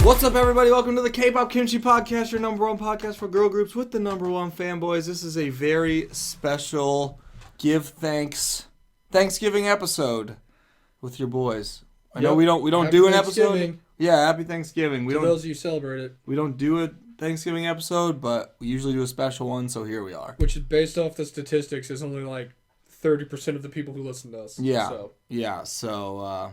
What's up, everybody? Welcome to the K-Pop Kimchi Podcast, your number one podcast for girl groups with the number one fanboys. This is a very special Thanksgiving episode with your boys. I know we don't do an episode. Yeah, happy Thanksgiving. To those of you celebrate it. We don't do a Thanksgiving episode, but we usually do a special one, so here we are. Which is based off the statistics is only like 30% of the people who listen to us. Yeah. So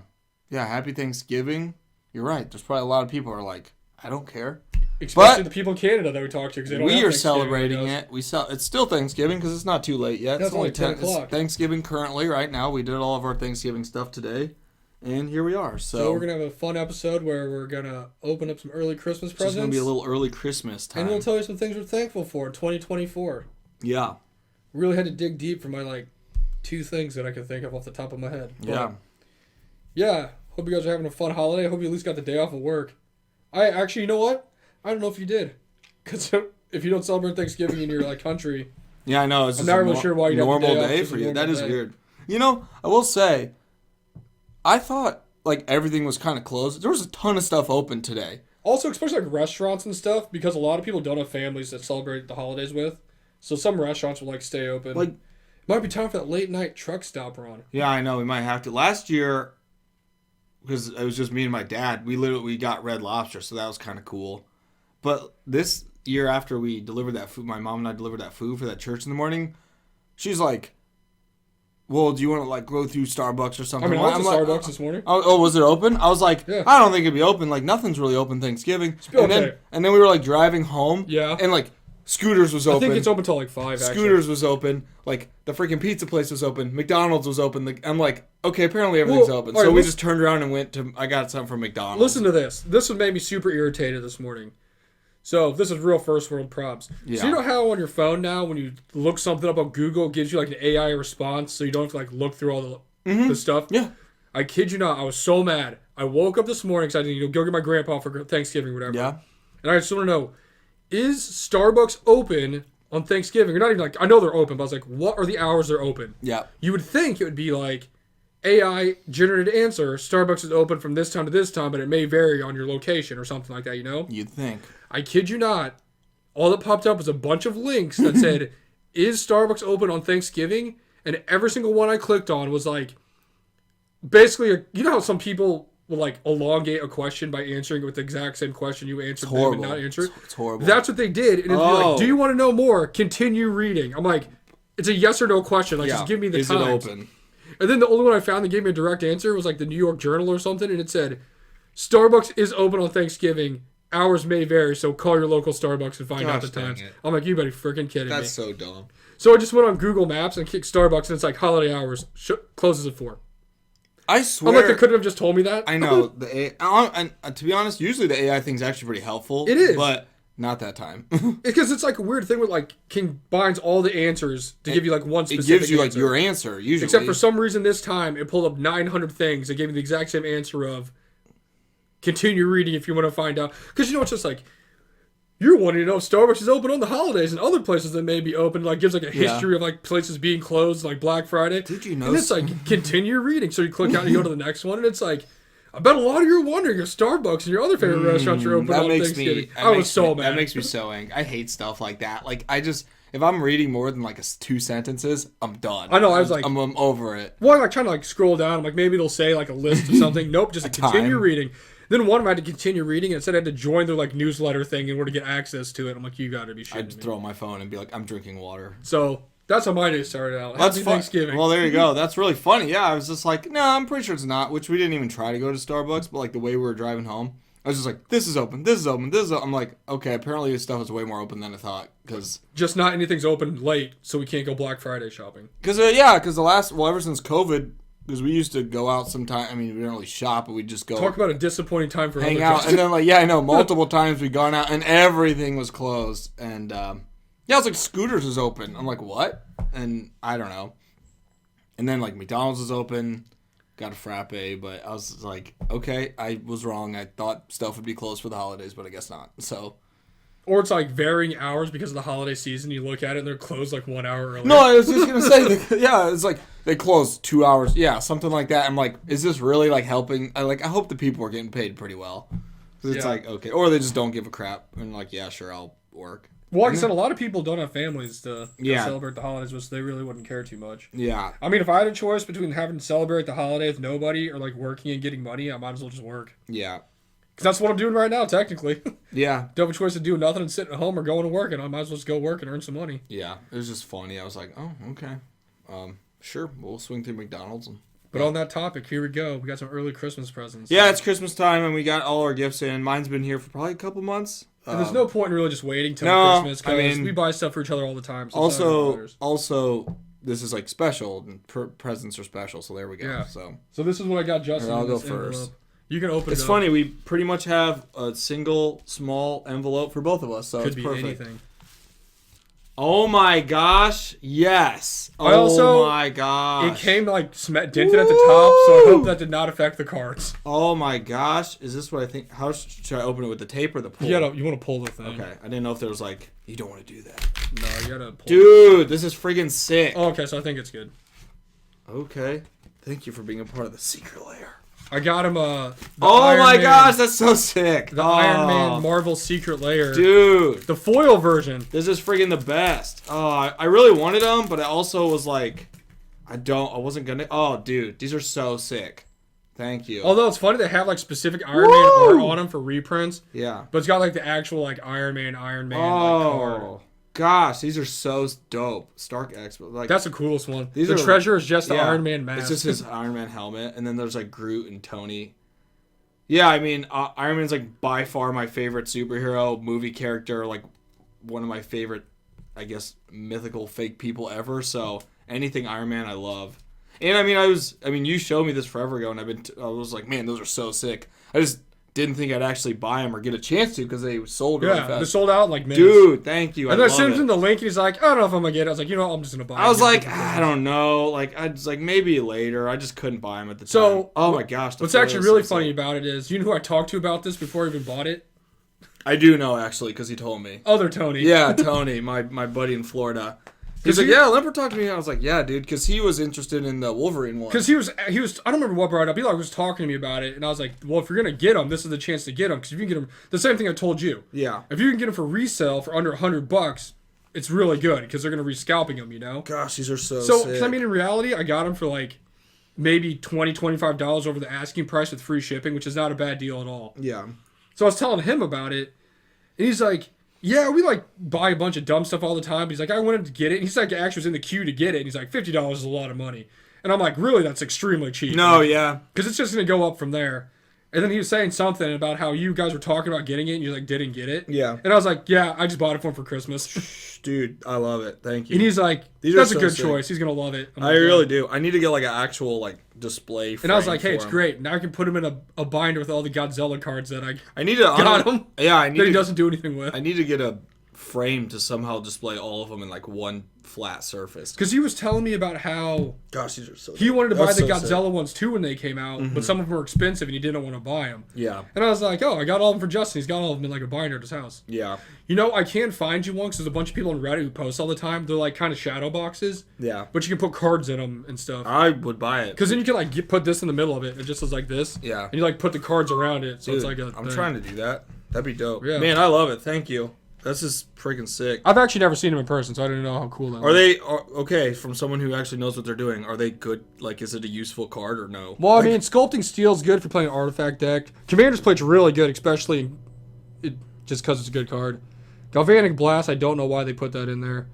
happy Thanksgiving. You're right. There's probably a lot of people who are like, I don't care. Especially the people in Canada that we talk to. Because we are celebrating it. It's still Thanksgiving because it's not too late yet. It's only 10 o'clock. It's Thanksgiving currently right now. We did all of our Thanksgiving stuff today. And here we are. So we're going to have a fun episode where we're going to open up some early Christmas presents. It's going to be a little early Christmas time. And we'll tell you some things we're thankful for in 2024. Yeah. Really had to dig deep for my two things that I could think of off the top of my head. But, yeah. Hope you guys are having a fun holiday. I hope you at least got the day off of work. You know what? I don't know if you did. Because if you don't celebrate Thanksgiving in your country. Yeah, I know. It's I'm not really sure why you have normal the day day off for you. That is day. weird. You know, I will say, I thought everything was kind of closed. There was a ton of stuff open today. Also, especially restaurants and stuff, because a lot of people don't have families that celebrate the holidays with. So some restaurants will stay open. It might be time for that late night truck stop run. Yeah, I know. We might have to. Last year, because it was just me and my dad, we got Red Lobster, so that was kind of cool. But this year, after we delivered that food, my mom and I delivered that food for that church in the morning, she's like, well, do you want to go through Starbucks or something? I went to Starbucks this morning. Oh, was it open? I was like, yeah. I don't think it'd be open. Nothing's really open Thanksgiving. And then we were driving home. Yeah. And Scooters was open. I think it's open till 5. Scooters was open. The freaking pizza place was open. McDonald's was open. I'm like, okay, apparently everything's open. So we just turned around and went to. I got something from McDonald's. Listen to this. This would make me super irritated this morning. So this is real first world props. Yeah. So you know how on your phone now, when you look something up on Google, it gives you an AI response, so you don't have to look through all the stuff. Yeah. I kid you not. I was so mad. I woke up this morning because I had to go get my grandpa for Thanksgiving or whatever. Yeah. And I just want to know, is Starbucks open on Thanksgiving? Or not even I know they're open, but I was like, what are the hours they're open? Yeah. You would think it would be AI generated answer, Starbucks is open from this time to this time, but it may vary on your location or something like that, you know? You'd think. I kid you not. All that popped up was a bunch of links that said, is Starbucks open on Thanksgiving? And every single one I clicked on was basically, you know how some people will elongate a question by answering it with the exact same question you answered them and not answer it? It's horrible. That's what they did. And it'd be do you want to know more? Continue reading. I'm like, it's a yes or no question. Just give me the time. Is it open? And then the only one I found that gave me a direct answer was the New York Journal or something, and it said, Starbucks is open on Thanksgiving. Hours may vary, so call your local Starbucks and find out the times. I'm like, you better freaking kidding me. That's so dumb. So I just went on Google Maps and kicked Starbucks, and it's holiday hours. Closes at 4. I swear. I'm they couldn't have just told me that. I know. And to be honest, usually the AI thing's actually pretty helpful. It is. But not that time. Because it's a weird thing with combines all the answers to give you one specific answer. It gives you your answer, usually. Except for some reason this time, it pulled up 900 things and gave me the exact same answer of continue reading if you want to find out. Because it's just you're wanting to know if Starbucks is open on the holidays and other places that may be open. Gives a history of places being closed, Black Friday. Did you know? And it's continue reading. So you click out and you go to the next one, and it's I bet a lot of you are wondering if Starbucks and your other favorite restaurants are open on Thanksgiving. I was so mad. That makes me so angry. I hate stuff like that. If I'm reading more than 2 sentences, I'm done. I know. I was I'm over it. Well, I'm trying to scroll down. I'm maybe it'll say a list of something. Nope, just continue reading. Then one of them I had to continue reading, and it said I had to join their newsletter thing in order to get access to it. I'm like, you got to be shitting me. I'd throw my phone and be I'm drinking water. So that's how my day started out. Happy Thanksgiving. Well, there you go. That's really funny. Yeah, I was just no, I'm pretty sure it's not, which we didn't even try to go to Starbucks, but the way we were driving home, I was just this is open, this is open, this is open. I'm like, okay, apparently this stuff is way more open than I thought. Cause just not anything's open late, so we can't go Black Friday shopping. Because ever since COVID, because we used to go out sometime. I mean, we didn't really shop, but we'd just go. Talk about a disappointing time for hang out. And then, I know, multiple times we'd gone out and everything was closed. And, it's Scooters was open. I'm like, what? And I don't know. And then, McDonald's was open. Got a frappe, but I was okay, I was wrong. I thought stuff would be closed for the holidays, but I guess not. So. Or it's varying hours because of the holiday season. You look at it and they're closed 1 hour earlier. No, I was just going to say, it's they close 2 hours. Yeah, something like that. I'm is this really helping? I hope the people are getting paid pretty well. Because it's like, okay. Or they just don't give a crap. And like, yeah, sure, I'll work. Well, like I said, a lot of people don't have families to Yeah. celebrate the holidays, which they really wouldn't care too much. Yeah. I mean, if I had a choice between having to celebrate the holiday with nobody or like working and getting money, I might as well just work. Yeah. Because that's what I'm doing right now, technically. Yeah. Don't have a choice to do nothing and sitting at home or going to work, and I might as well just go work and earn some money. Yeah. It was just funny. I was like, oh, okay. Sure. We'll swing through McDonald's. But on that topic, here we go. We got some early Christmas presents. Yeah, it's Christmas time, and we got all our gifts in. Mine's been here for probably a couple months. And there's no point in really just waiting till No, Christmas because we buy stuff for each other all the time. So it's not really matters. Also, this is like special, and presents are special, so there we go. Yeah. So this is what I got Justin. Here, I'll in go this first. envelope. You can open it. It's funny, we pretty much have a single small envelope for both of us, so Could it's be perfect. anything. Oh my gosh, yes. My gosh. It came like dented at the top, so I hope that did not affect the cards. Oh my gosh. Is this what I think? How should I open it, with the tape or the pull? You want to pull the thing. Okay, I didn't know if there was like, you don't want to do that. No, you gotta pull. Dude, this is friggin' sick. Oh, okay, so I think it's good. Okay. Thank you for being a part of the secret layer. I got him Oh my gosh, that's so sick. The Iron Man Marvel Secret Layer. Dude. The foil version. This is friggin' the best. Oh, I really wanted them, but I also was like, I wasn't gonna. Oh, dude, these are so sick. Thank you. Although it's funny, they have like specific Iron Man art on them for reprints. Yeah. But it's got like the actual like Iron Man like card. Gosh, these are so dope. Stark Expo. Like, that's the coolest one. These the are, treasure is just the Iron Man mask. It's just his Iron Man helmet, and then there's like Groot and Tony. Yeah, I mean, Iron Man's like by far my favorite superhero movie character, like one of my favorite, I guess, mythical fake people ever. So anything Iron Man, I love. And I mean, you showed me this forever ago, and I was like, man, those are so sick. I just didn't think I'd actually buy them or get a chance to because they sold really fast. They sold out in like minutes. Dude, thank you. And then I sent him the link, and he's like, I don't know if I'm gonna get it. I was like, I'm just gonna buy it. I was like, I don't know. Like, I was like, maybe later. I just couldn't buy them at the time. Oh my gosh. What's actually really funny about it is, you know who I talked to about this before I even bought it? I do know, actually, because he told me. Other Tony. Yeah, Tony, my buddy in Florida. He's like, yeah, Lemper talked to me. I was like, yeah, dude, because he was interested in the Wolverine one. Because he was, I don't remember what brought it up. He was talking to me about it, and I was like, well, if you're going to get them, this is the chance to get them. Because if you can get them, the same thing I told you. Yeah. If you can get them for resale for under $100, it's really good, because they're going to re-scalping them, you know? Gosh, these are so sick. I mean, in reality, I got them for like maybe $20, $25 over the asking price with free shipping, which is not a bad deal at all. Yeah. So I was telling him about it, and he's like, yeah, we like buy a bunch of dumb stuff all the time. But he's like, I wanted to get it. And he's like, actually was in the queue to get it. And he's like, $50 is a lot of money. And I'm like, really? That's extremely cheap. No, yeah. Because it's just going to go up from there. And then he was saying something about how you guys were talking about getting it and you like didn't get it. Yeah. And I was like, yeah, I just bought it for him for Christmas. Dude, I love it. Thank you. And he's like, that's a good choice. He's going to love it. I really do. I need to get like an actual like display frame. And I was like, hey, it's great. Now I can put him in a binder with all the Godzilla cards that I need to got him. Yeah, I need that he doesn't do anything with. I need to get a frame to somehow display all of them in like one flat surface. Because he was telling me about how gosh, these are so he wanted to buy the Godzilla ones too when they came out, but some of them were expensive and he didn't want to buy them. Yeah. And I was like, oh, I got all of them for Justin. He's got all of them in like a binder at his house. Yeah. You know, I can find you one because there's a bunch of people on Reddit who post all the time. They're like kind of shadow boxes. Yeah. But you can put cards in them and stuff. I would buy it. Because then you can like put this in the middle of it. It just looks like this. Yeah. And you like put the cards around it. So Dude, it's like I'm trying to do that. That'd be dope. Yeah. Man, I love it. Thank you. This is freaking sick. I've actually never seen them in person, so I don't know how cool that are. They okay? From someone who actually knows what they're doing, are they good? Like, is it a useful card or no? Well, I mean, Sculpting Steel is good for playing an artifact deck. Commander's Plate's really good, especially just because it's a good card. Galvanic Blast, I don't know why they put that in there.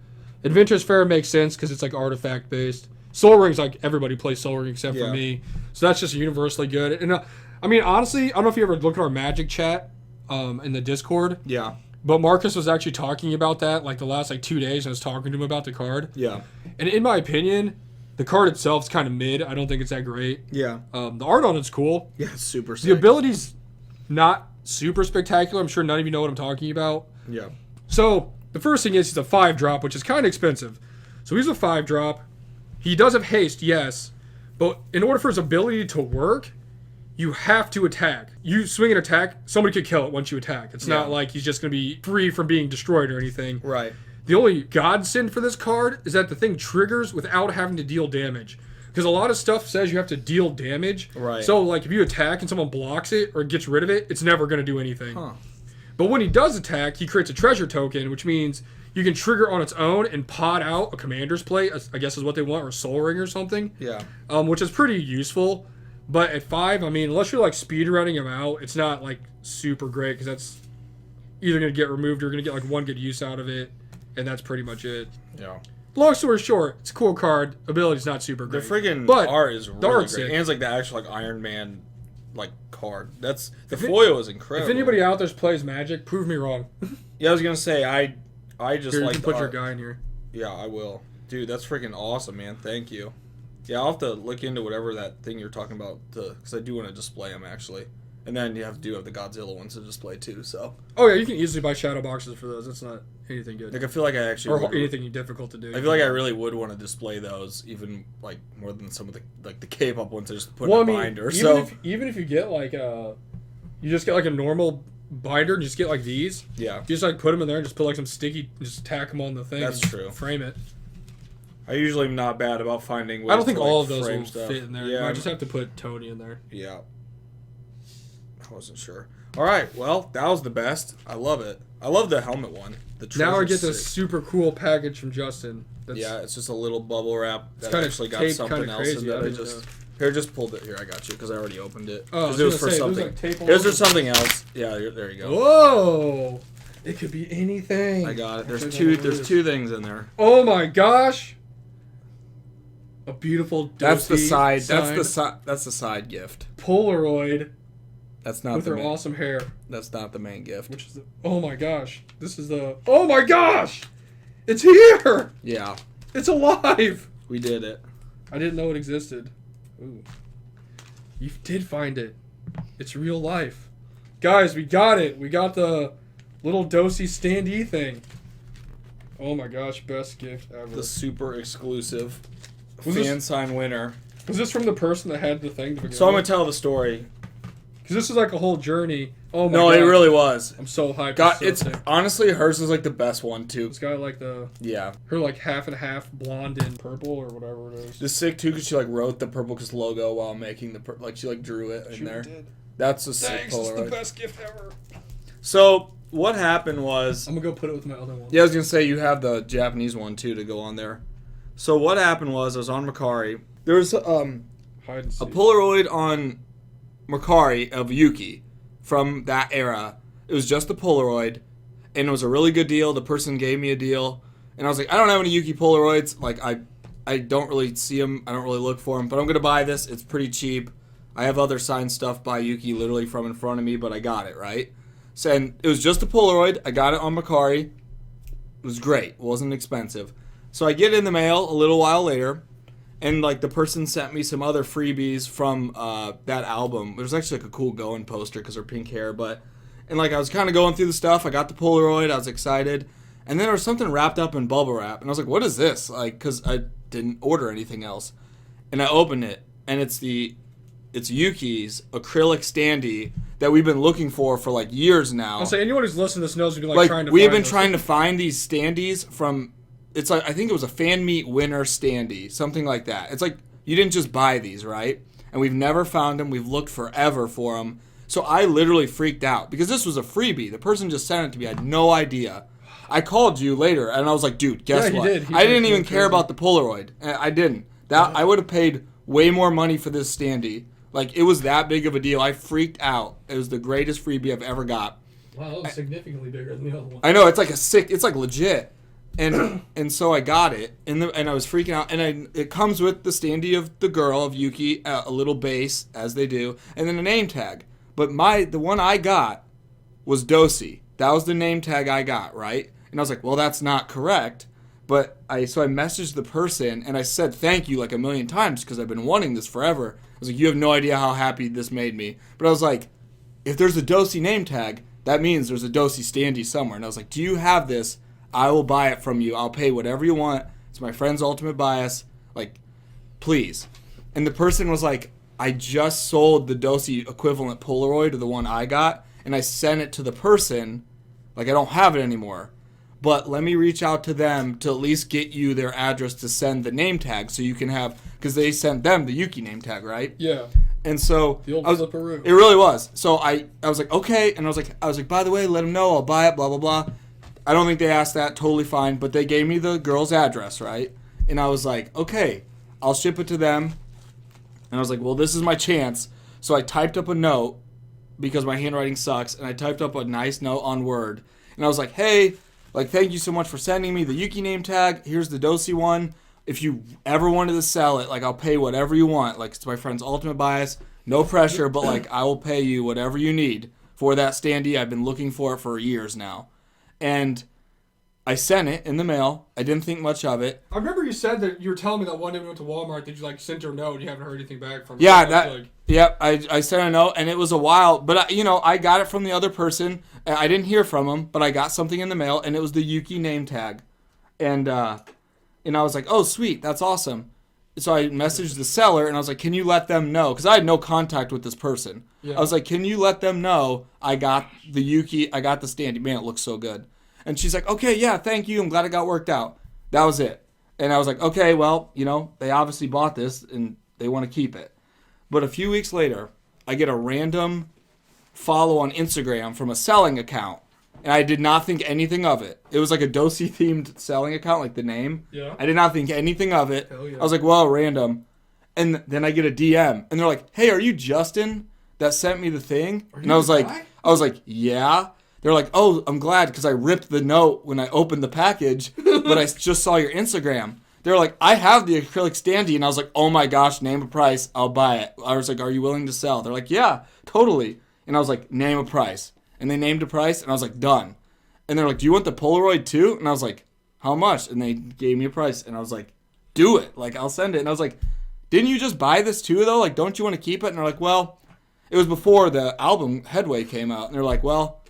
Adventurous Fair makes sense because it's like artifact based. Soul Ring's like everybody plays Soul Ring except for me, so that's just universally good. And I mean, honestly, I don't know if you ever looked at our Magic chat in the Discord. Yeah. But Marcus was actually talking about that like the last like 2 days. And I was talking to him about the card. Yeah. And in my opinion, the card itself is kind of mid. I don't think it's that great. Yeah. The art on it's cool. Yeah, it's super sick. The ability's not super spectacular. I'm sure none of you know what I'm talking about. Yeah. So the first thing is he's a 5-drop, which is kind of expensive. So he's a 5-drop. He does have haste, yes. But in order for his ability to work, you have to attack. You swing an attack, somebody could kill it once you attack. It's not like he's just going to be free from being destroyed or anything. Right. The only godsend for this card is that the thing triggers without having to deal damage. Because a lot of stuff says you have to deal damage. Right. So, like, if you attack and someone blocks it or gets rid of it, it's never going to do anything. Huh. But when he does attack, he creates a treasure token, which means you can trigger on its own and pod out a commander's plate, I guess is what they want, or soul ring or something. Yeah. Which is pretty useful. But at 5, I mean, unless you're, like, speedrunning him out, it's not, like, super great because that's either going to get removed or you're going to get, like, one good use out of it. And that's pretty much it. Yeah. Long story short, it's a cool card. Ability's not super The great. friggin' but art is really art's great. sick. And it's like the actual like Iron Man like card. That's the foil is incredible. If anybody out there plays Magic, prove me wrong. Yeah, I was gonna say I just Here, like you can put your guy in here. Yeah, I will. Dude, that's freaking awesome, man. Thank you. Yeah, I'll have to look into whatever that thing you're talking about because I do want to display them actually. And then you have the Godzilla ones to display too. So. Oh yeah, you can easily buy shadow boxes for those. That's not anything good. Like I feel like I actually or anything difficult to do. I feel like I really would want to display those even like more than some of the K-pop ones. I just put well, in a binder. Even if you get like you just get like a normal binder and just get like these. Yeah. You just like put them in there and just put like some sticky, just tack them on the thing. That's true. Frame it. I usually am not bad about finding ways I don't think to, all like, of those frame will stuff. fit in there. Yeah, I just have to put Tony in there. Yeah. I wasn't sure. All right, well, that was the best. I love it. I love the helmet one. Now I get sick. this super cool package from Justin. Yeah, it's just a little bubble wrap that kinda actually got taped something kinda else crazy. in I that I didn't just... know. Here, just pulled it. Here, I got you because I already opened it. Oh, I was Because it was gonna for say, something. there's, like, tape all Here's for over. something else. Yeah, there you go. Whoa! It could be anything. I got it. There's Actually, there's two things in there. Oh my gosh! A beautiful. That's the side. signed That's the side gift. Polaroid That's not with the her main, awesome hair. That's not the main gift. Which is the, oh my gosh! This is the. Oh my gosh! It's here! Yeah, It's alive! we did it. I didn't know it existed. Ooh. You did find it. It's real life. Guys, we got it. We got the little Dosey standee thing. Oh my gosh, best gift ever. The super exclusive Was fan this- sign winner. Was this from the person that had the thing to begin So I'm gonna with? tell the story. Because this is like a whole journey. Oh my No, god. it really was. I'm so hyped. God, so it's sick. honestly hers is like the best one too. It's got like the Yeah, her like half and half blonde and purple or whatever it is. just sick too because she like wrote the Purple Kiss logo while making the like she like drew it in She there. did. That's a sick Thanks, it's the Polaroid. best gift ever. So what happened was, I'm gonna go put it with my other one. yeah, I was gonna say you have the Japanese one too to go on there. So what happened was I was on Macari. There was Hide and a seek. Polaroid on Macari of Yuki from that era. It was just a Polaroid, and it was a really good deal. The person gave me a deal, and I was like, I don't have any Yuki Polaroids. Like I don't really see them. I don't really look for them, but I'm gonna buy this. It's pretty cheap. I have other signed stuff by Yuki literally from in front of me, but I got it right. So and it was just a Polaroid. I got it on Macari. It was great. It wasn't expensive. So I get it in the mail a little while later. And, like, the person sent me some other freebies from that album. It was actually, like, a cool Going poster because her pink hair. And, like, I was kind of going through the stuff. I got the Polaroid. I was excited. And then there was something wrapped up in bubble wrap. And I was like, what is this? Like, because I didn't order anything else. And I opened it. And it's Yuki's acrylic standee that we've been looking for like, years now. I'll say anyone who's listening to this knows we've been, Like, trying to we have find been those. trying to find these standees from... It's like, I think it was a fan meet winner standee, something like that. It's like, you didn't just buy these, right? And we've never found them. We've looked forever for them. So I literally freaked out because this was a freebie. The person just sent it to me. I had no idea. I called you later and I was like, dude, guess Yeah, he what? did. He I didn't went even care crazy. about the Polaroid. I didn't. I would have paid way more money for this standee. Like, it was that big of a deal. I freaked out. It was the greatest freebie I've ever got. Wow, that was significantly bigger than the other one. I know, it's like it's like legit. And so I got it, and I was freaking out. And it comes with the standee of the girl of Yuki, a little base as they do, and then a name tag. But the one I got was Dosey. That was the name tag I got, right? And I was like, well, that's not correct. But I messaged the person and I said thank you like a million times because I've been wanting this forever. I was like, you have no idea how happy this made me. But I was like, if there's a Dosey name tag, that means there's a Dosey standee somewhere. And I was like, do you have this? I will buy it from you. I'll pay whatever you want. It's my friend's ultimate bias. Like, please. And the person was like, I just sold the Dosey equivalent Polaroid to the one I got, and I sent it to the person. Like, I don't have it anymore. but let me reach out to them to at least get you their address to send the name tag so you can have, because they sent them the Yuki name tag, right? Yeah. And so the old flipperoo. It really was. So I was like, okay, and I was like, by the way, let them know I'll buy it, blah blah blah. I don't think they asked that, totally fine, but they gave me the girl's address, right? And I was like, okay, I'll ship it to them. And I was like, well, this is my chance. So I typed up a note because my handwriting sucks, and I typed up a nice note on Word. And I was like, hey, like, thank you so much for sending me the Yuki name tag. Here's the Dosey one. If you ever wanted to sell it, like, I'll pay whatever you want. Like, it's my friend's ultimate bias. No pressure, but, like, I will pay you whatever you need for that standee. I've been looking for it for years now. And I sent it in the mail. I didn't think much of it. I remember you said that you were telling me that one day we went to Walmart that you like sent her a note and you haven't heard anything back from her. Yeah, yep. I sent a note and it was a while, but I got it from the other person. I didn't hear from him, but I got something in the mail and it was the Yuki name tag, and I was like, oh sweet, that's awesome. So I messaged the seller and I was like, can you let them know? Because I had no contact with this person. Yeah. I was like, can you let them know I got the Yuki, I got the standee. Man, it looks so good. And she's like, okay, yeah, thank you. I'm glad it got worked out. That was it. And I was like, okay, well, they obviously bought this and they want to keep it. But a few weeks later, I get a random follow on Instagram from a selling account. And I did not think anything of it. It was like a Dosey themed selling account, like the name. Yeah. I did not think anything of it. Hell yeah. I was like, well, random. And then I get a DM and they're like, hey, are you Justin that sent me the thing? And I was like, yeah. They're like, oh, I'm glad because I ripped the note when I opened the package, but I just saw your Instagram. They're like, I have the acrylic standee. And I was like, oh my gosh, name a price. I'll buy it. I was like, are you willing to sell? They're like, yeah, totally. And I was like, name a price. And they named a price and I was like, done. And they're like, do you want the Polaroid too? And I was like, how much? And they gave me a price. And I was like, do it. Like, I'll send it. And I was like, didn't you just buy this too though? Like, don't you want to keep it? And they're like, well, it was before the album Headway came out. And they're like, well,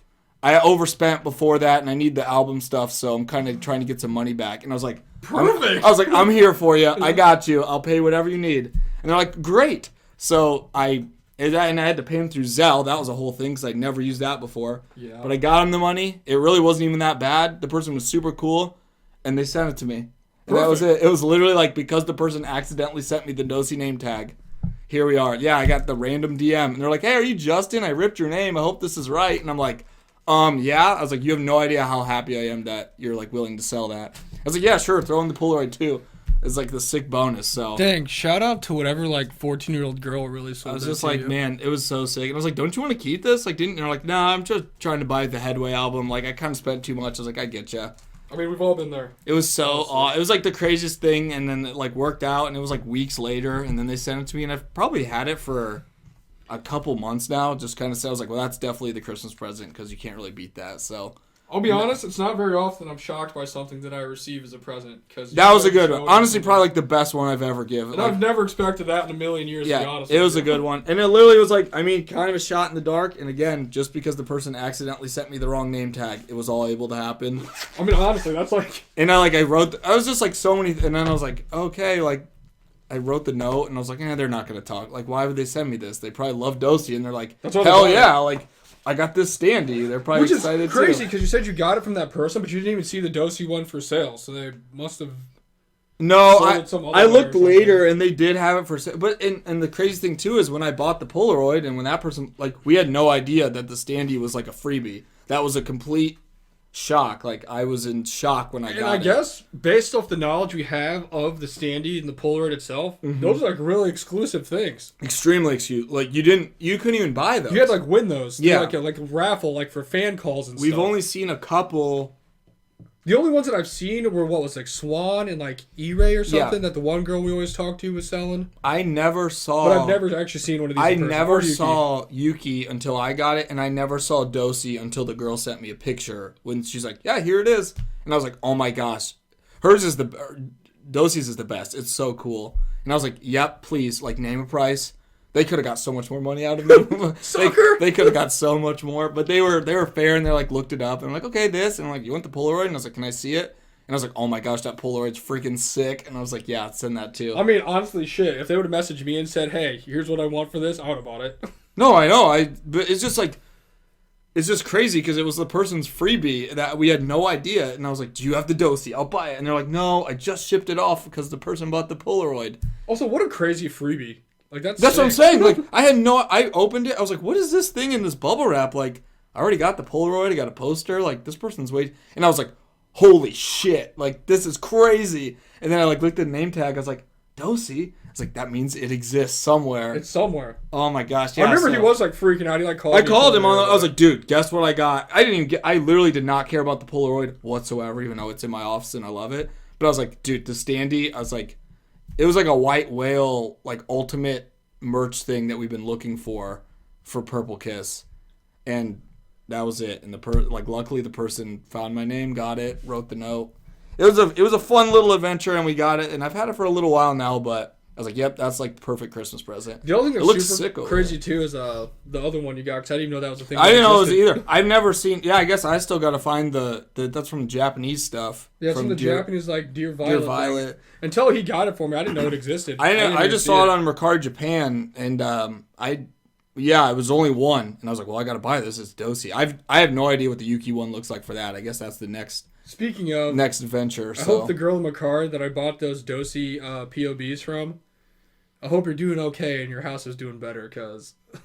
I overspent before that, and I need the album stuff, so I'm kind of trying to get some money back. And I was like, perfect. I was like, I'm here for you. I got you. I'll pay whatever you need. And they're like, great. So I had to pay them through Zelle. That was a whole thing because I'd never used that before. Yeah. But I got them the money. It really wasn't even that bad. The person was super cool, and they sent it to me. And that was it. It was literally like because the person accidentally sent me the Dosey name tag. Here we are. Yeah, I got the random DM, and they're like, hey, are you Justin? I ripped your name. I hope this is right. And I'm like, yeah. I was like, you have no idea how happy I am that you're like willing to sell that. I was like, yeah, sure, throw in the Polaroid too. It's like the sick bonus. So dang, shout out to whatever like 14-year-old girl really sold. I was just like, man, it was so sick. And I was like, don't you want to keep this? Like, didn't? And they're like, nah, I'm just trying to buy the Headway album. Like, I kind of spent too much. I was like, I get you. I mean, we've all been there. It was so it was like the craziest thing, and then it like worked out, and it was like weeks later, and then they sent it to me, and I've probably had it for a couple months now. Just kind of said, I was like, well, that's definitely the Christmas present because you can't really beat that. So I'll be honest, it's not very often I'm shocked by something that I receive as a present. Cause that was a good one. Honestly, probably like the best one I've ever given. And I've never expected that in a million years, to be honest. It was a good one. And it literally was like, I mean, kind of a shot in the dark. And again, just because the person accidentally sent me the wrong name tag, it was all able to happen. I mean, honestly, that's like... And I was just like so many... And then I was like, okay, like, I wrote the note, and I was like, they're not going to talk. Like, why would they send me this? They probably love Dosey, and they're like, hell yeah, like... I got this standee. They're probably excited too. Which is crazy because you said you got it from that person, but you didn't even see the Dosey one for sale, so they must have. No, I looked later and they did have it for sale. But and the crazy thing too is when I bought the Polaroid and when that person we had no idea that the standee was like a freebie. That was a complete shock. Like I was in shock when I got it. And I guess based off the knowledge we have of the standee and the Polaroid itself, those are like really exclusive things. Extremely exclusive. Like you couldn't even buy those. You had to like win those. Yeah, like a raffle, like for fan calls and stuff. We've only seen a couple. The only ones that I've seen were what was like Swan and like E-Ray or something that the one girl we always talked to was selling. I never saw. But I've never actually seen one of these. I never saw Yuki until I got it, and I never saw Dosey until the girl sent me a picture when she's like, "Yeah, here it is," and I was like, "Oh my gosh, Dosey's is the best. It's so cool." And I was like, "Yep, please, like name a price." They could have got so much more money out of me. Sucker! They could have got so much more, but they were fair, and they like looked it up, and I'm like, okay, this, and I'm like, you want the Polaroid? And I was like, can I see it? And I was like, oh my gosh, that Polaroid's freaking sick. And I was like, yeah, send that too. I mean, honestly, shit, if they would have messaged me and said, hey, here's what I want for this, I would have bought it. No, I know, but it's just like, it's just crazy because it was the person's freebie that we had no idea. And I was like, do you have the Dosey? I'll buy it. And they're like, no, I just shipped it off because the person bought the Polaroid. Also, what a crazy freebie. Like, that's what I'm saying. Like, I opened it. I was like, what is this thing in this bubble wrap? Like, I already got the Polaroid. I got a poster. Like, this person's waiting. And I was like, holy shit. Like, this is crazy. And then I, like, looked at the name tag. I was like, Dosey? I was like, that means it exists somewhere. It's somewhere. Oh, my gosh. Yeah, I remember he was, like, freaking out. He, like, called I called him on. I was like, dude, guess what I got? I literally did not care about the Polaroid whatsoever, even though it's in my office and I love it. But I was like, dude, the standee, I was like, it was like a white whale, like, ultimate merch thing that we've been looking for Purple Kiss. And that was it. And luckily the person found my name, got it, wrote the note. It was a fun little adventure, and we got it. And I've had it for a little while now, but I was like, yep, that's like the perfect Christmas present. The only thing that's super crazy too is the other one you got, because I didn't even know that was a thing. I didn't know it was either. I've never seen. Yeah, I guess I still got to find the that's from Japanese stuff. Yeah, it's from the Japanese like Dear Violet. Thing. Until he got it for me, I didn't know it existed. I just saw it on Mercari Japan, and it was only one, and I was like, well, I got to buy this. It's Dosey. I have no idea what the Yuki one looks like for that. I guess that's the next. Speaking of next adventure, I hope the girl in Mercari that I bought those Dosey POBs from. I hope you're doing okay and your house is doing better, because it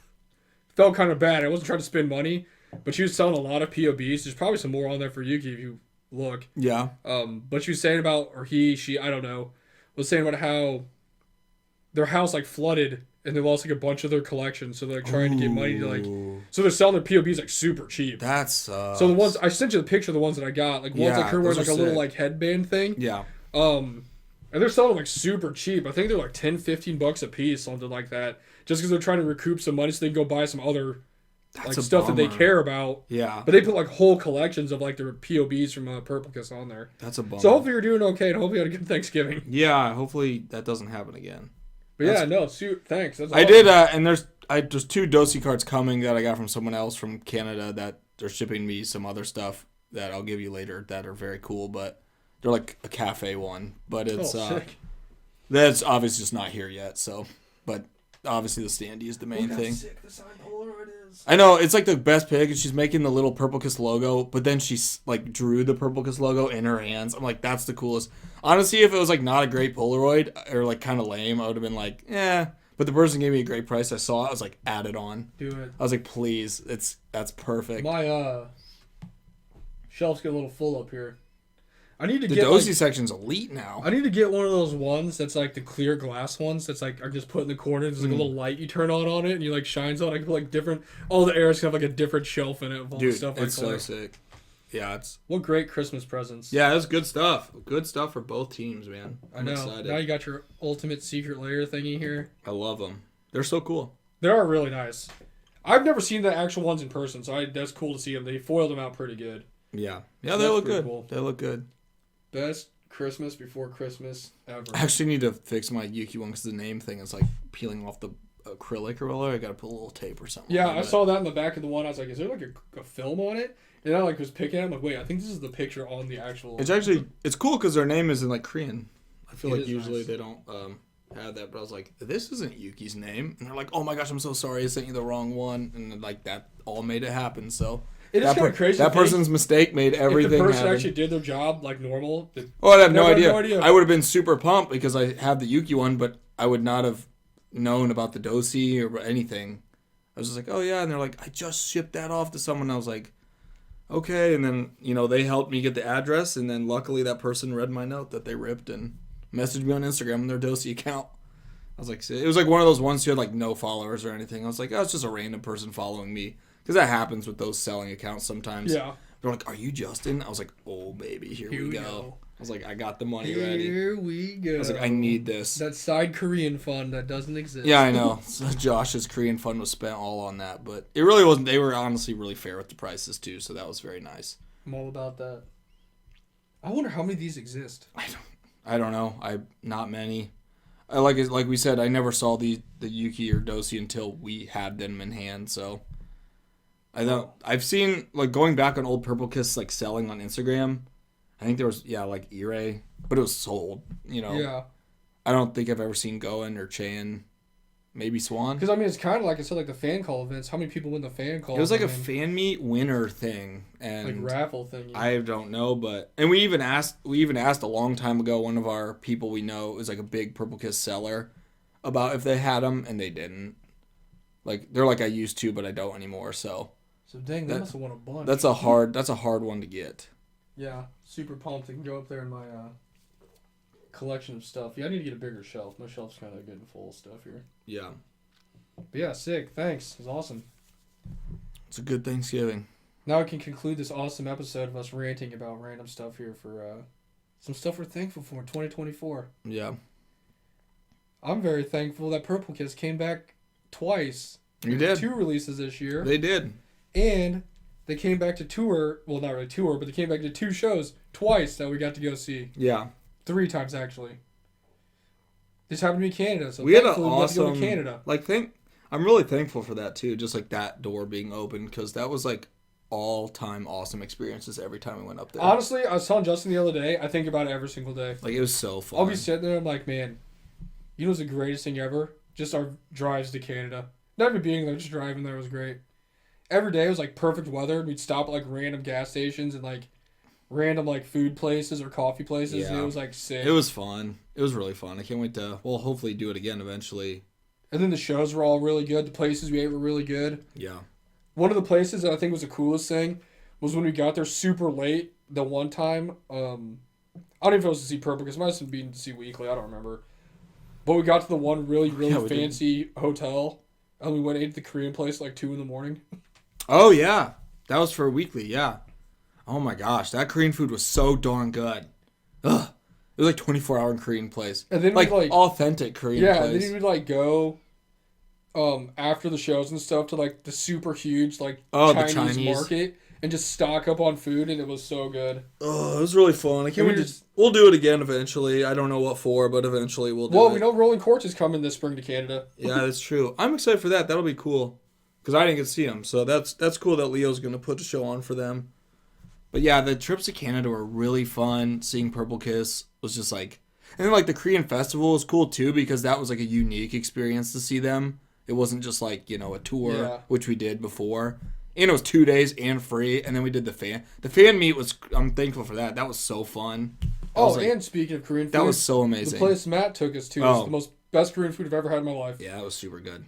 felt kind of bad. I wasn't trying to spend money, but she was selling a lot of POBs. There's probably some more on there for Yuki if you look. Yeah. But she was saying about, or she, I don't know, was saying about how their house like flooded and they lost like a bunch of their collections, so they're like trying to get money to like, so they're selling their POBs like super cheap. That's so the ones I sent you the picture of the ones that I got, like ones like her wearing like a little like headband thing. Yeah. And they're selling them like super cheap. I think they're like $10-15 a piece, something like that. Just because they're trying to recoup some money so they can go buy some other like stuff that they care about. Yeah. But they put like whole collections of like their POBs from Purple Kiss on there. That's a bummer. So hopefully you're doing okay, and hopefully you had a good Thanksgiving. Yeah, hopefully that doesn't happen again. But thanks. That's I awesome. did, and there's 2 Dosey cards coming that I got from someone else from Canada that they're shipping me some other stuff that I'll give you later that are very cool, but they're like a cafe one, but it's sick. That's obviously just not here yet. So, but obviously the standee is the main thing. How sick the signed Polaroid is. I know it's like the best pick, and she's making the little Purple Kiss logo, but then she's like drew the Purple Kiss logo in her hands. I'm like, that's the coolest. Honestly, if it was like not a great Polaroid or like kind of lame, I would have been like, eh. But the person gave me a great price. I saw it. I was like, add it on. Do it. I was like, please. That's perfect. My shelves get a little full up here. I need to the get Dosey section's elite now. I need to get one of those ones that's like the clear glass ones that's like are just put in the corner. There's like a little light you turn on it, and you like shines on. I can put like different. All the areas can have like a different shelf in it of all the stuff. It's so sick. Yeah, it's what great Christmas presents. Yeah, it's good stuff. Good stuff for both teams, man. I'm excited. Now you got your ultimate secret layer thingy here. I love them. They're so cool. They are really nice. I've never seen the actual ones in person, so that's cool to see them. They foiled them out pretty good. Yeah, so they look good. Cool. They look good. Best Christmas before Christmas ever. I actually need to fix my Yuki one because the name thing is like peeling off the acrylic or whatever. I got to put a little tape or something. Yeah, I saw that in the back of the one. I was like, is there like a film on it? And I like was picking it. I'm like, wait, I think this is the picture on the actual. It's cool because their name is in like Korean. I feel like usually nice. They don't have that, but I was like, this isn't Yuki's name, and they're like, oh my gosh, I'm so sorry, I sent you the wrong one, and like that all made it happen. So it is kind of crazy. That person's mistake made everything happen. If the person actually did their job like normal. I have no idea. I would have been super pumped because I have the Yuki one, but I would not have known about the Dosey or anything. I was just like, oh yeah, and they're like, I just shipped that off to someone. I was like, okay, and then they helped me get the address, and then luckily that person read my note that they ripped and messaged me on Instagram on their Dosey account. I was like, it was like one of those ones who had like no followers or anything. I was like, oh, it's just a random person following me. Because that happens with those selling accounts sometimes. Yeah. They're like, are you Justin? I was like, oh, baby, here we go. I was like, I got the money ready. Here we go. I was like, I need this. That side Korean fund that doesn't exist. Yeah, I know. So Josh's Korean fund was spent all on that. But it really wasn't. They were honestly really fair with the prices, too. So that was very nice. I'm all about that. I wonder how many of these exist. I don't know. Not many. Like we said, I never saw the Yuki or Dosey until we had them in hand. So I've seen like going back on old Purple Kiss like selling on Instagram. I think there was like Ire, but it was sold. Yeah. I don't think I've ever seen Goen or Chan maybe Swan. Because I mean, it's kind of like I said, like the fan call events. How many people win the fan call? It was like a fan meet winner thing, and like raffle thing. I don't know, and we even asked a long time ago. One of our people we know is like a big Purple Kiss seller about if they had them, and they didn't. Like they're like I used to, but I don't anymore. So dang, they must have won a bunch. That's a hard one to get. Yeah, super pumped. I can go up there in my collection of stuff. Yeah, I need to get a bigger shelf. My shelf's kind of getting full of stuff here. Yeah. But yeah, sick. Thanks. It was awesome. It's a good Thanksgiving. Now I can conclude this awesome episode of us ranting about random stuff here for some stuff we're thankful for in 2024. Yeah. I'm very thankful that Purple Kiss came back twice. You did. 2 releases this year. They did. And they came back to tour. Well, not really tour, but they came back to 2 shows twice that we got to go see. Yeah. 3 times, actually. This happened to be Canada, so we had an awesome. We got to go to Canada. I'm really thankful for that too. Just like that door being open, because that was like all-time awesome experiences every time we went up there. Honestly, I was telling Justin the other day. I think about it every single day. Like it was so fun. I'll be sitting there. I'm like, man, you know what's the greatest thing ever? Just our drives to Canada. Not even being there, just driving there was great. Every day was like perfect weather. We'd stop at like random gas stations and like random like food places or coffee places. Yeah. And it was like sick. It was fun. It was really fun. I can't wait to hopefully do it again eventually. And then the shows were all really good. The places we ate were really good. Yeah. One of the places that I think was the coolest thing was when we got there super late the one time. I don't know if it was to see Purple, because it might have been to see Weekly. I don't remember. But we got to the one really fancy hotel, and we went and ate at the Korean place at like 2 a.m. Oh, yeah. That was for a Weekly, yeah. Oh, my gosh. That Korean food was so darn good. Ugh. It was like 24-hour Korean place. And then like authentic Korean place. Yeah, and then we'd like go after the shows and stuff to like the super huge like Chinese market and just stock up on food, and it was so good. Oh, it was really fun. I can't wait we'll do it again eventually. I don't know what for, but eventually we'll do it. Well, we know Rolling Courts is coming this spring to Canada. Yeah, that's true. I'm excited for that. That'll be cool. Because I didn't get to see them. So that's cool that Leo's going to put a show on for them. But yeah, the trips to Canada were really fun. Seeing Purple Kiss was just like... And then like the Korean festival was cool too, because that was like a unique experience to see them. It wasn't just like, you know, a tour, which we did before. And it was 2 days and free. And then we did the fan meet was... I'm thankful for that. That was so fun. And speaking of Korean food... That was so amazing. The place Matt took us to was the best Korean food I've ever had in my life. Yeah, it was super good.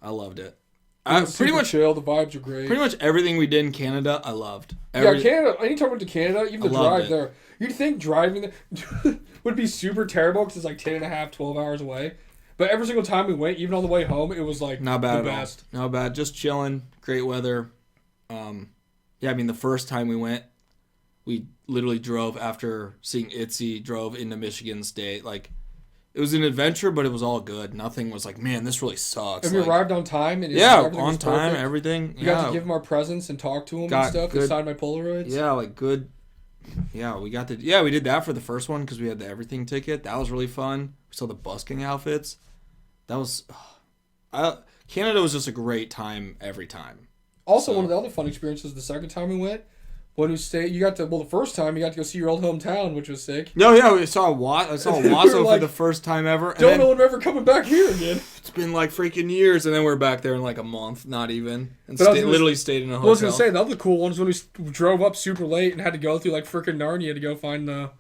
I loved it. Pretty much chill. The vibes are great. Pretty much everything we did in Canada, I loved. Canada. Anytime we went to Canada, even the drive there, you'd think driving there would be super terrible because it's like 10.5, 12 hours away. But every single time we went, even on the way home, it was like not bad the at best. All. Not bad. Just chilling. Great weather. Yeah, I mean the first time we went, we literally drove after seeing ITZY, drove into Michigan State. Like, it was an adventure, but it was all good. Nothing was like, man, this really sucks. And we arrived on time. And on time, everything. You got to give him our presents and talk to him and stuff. They signed my Polaroids. Yeah, like good. Yeah, we did that for the first one because we had the everything ticket. That was really fun. We saw the busking outfits. That was... Canada was just a great time every time. Also, one of the other fun experiences the second time we went, when we stayed, the first time you got to go see your old hometown, which was sick. No, yeah, I saw Wasso for the first time ever. Don't know when we're ever coming back here again. It's been like freaking years, and then we're back there in like a month, not even. And literally stayed in a hotel. I was going to say, the other cool ones when we drove up super late and had to go through like freaking Narnia to go find the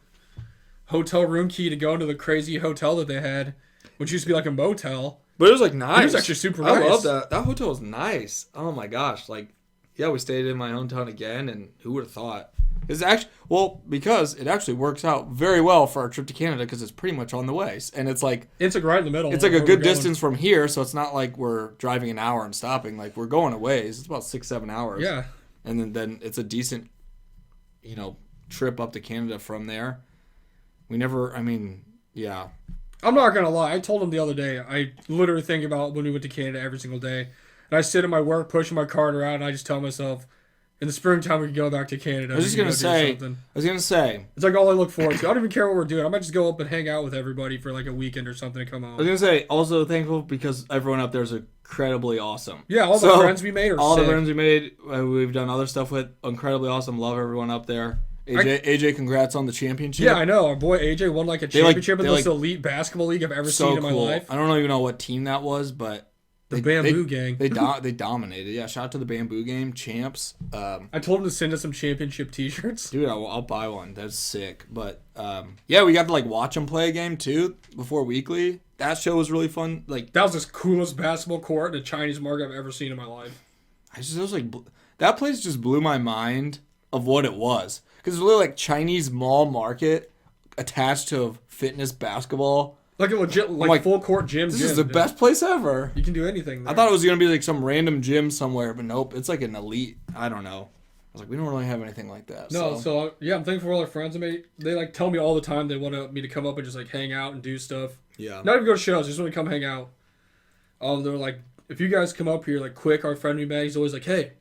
hotel room key to go into the crazy hotel that they had, which used to be like a motel. But it was like nice. It was actually super nice. I love that. That hotel was nice. Oh my gosh. Like, yeah, we stayed in my hometown again, and who would have thought? Because it actually works out very well for our trip to Canada because it's pretty much on the way. And it's like... It's like right in the middle. It's like a good distance from here, so it's not like we're driving an hour and stopping. Like, we're going a ways. It's about 6-7 hours. Yeah. And then it's a decent, trip up to Canada from there. Yeah. I'm not going to lie. I told him the other day, I literally think about when we went to Canada every single day. And I sit at my work pushing my cart around, and I just tell myself, in the springtime we could go back to Canada. I was going to say. It's like all I look forward to. I don't even care what we're doing. I might just go up and hang out with everybody for like a weekend or something to come home. I was going to say, also thankful because everyone up there is incredibly awesome. Yeah, all the friends we made are all sick. The friends we made, we've done other stuff with, incredibly awesome. Love everyone up there. AJ, congrats on the championship. Yeah, I know. Our boy AJ won like a championship in the most elite basketball league I've ever seen in my life. I don't even know what team that was, but the Bamboo Gang. They dominated. Yeah, shout out to the Bamboo Gang champs. I told him to send us some championship T-shirts. Dude, I'll buy one. That's sick. But yeah, we got to like watch them play a game too before weekly. That show was really fun. Like that was the coolest basketball court in a Chinese market I've ever seen in my life. I was like, that place just blew my mind of what it was. Because it's really like Chinese mall market attached to fitness basketball. Like a legit, like full court gym. This is the best place ever. You can do anything there. I thought it was going to be like some random gym somewhere, but nope. It's like an elite, I don't know. I was like, we don't really have anything like that. No, so yeah, I'm thankful for all our friends. I mean, they like tell me all the time they want me to come up and just like hang out and do stuff. Yeah. Not even go to shows, just want to come hang out. They're like, if you guys come up here, like Quick, our friend we met, he's always like, hey,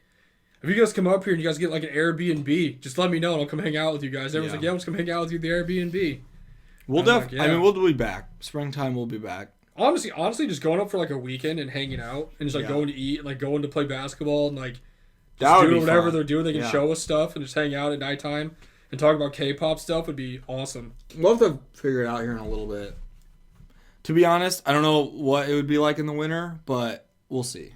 if you guys come up here and you guys get like an Airbnb, just let me know and I'll come hang out with you guys. Everyone's like, yeah, let's come hang out with you at the Airbnb. We'll definitely. I mean, we'll be back. Springtime, we'll be back. Honestly, just going up for like a weekend and hanging out and just like going to eat, and, like going to play basketball and like just doing whatever they're doing. They can show us stuff and just hang out at nighttime and talk about K-pop stuff would be awesome. We'll have to figure it out here in a little bit. To be honest, I don't know what it would be like in the winter, but we'll see.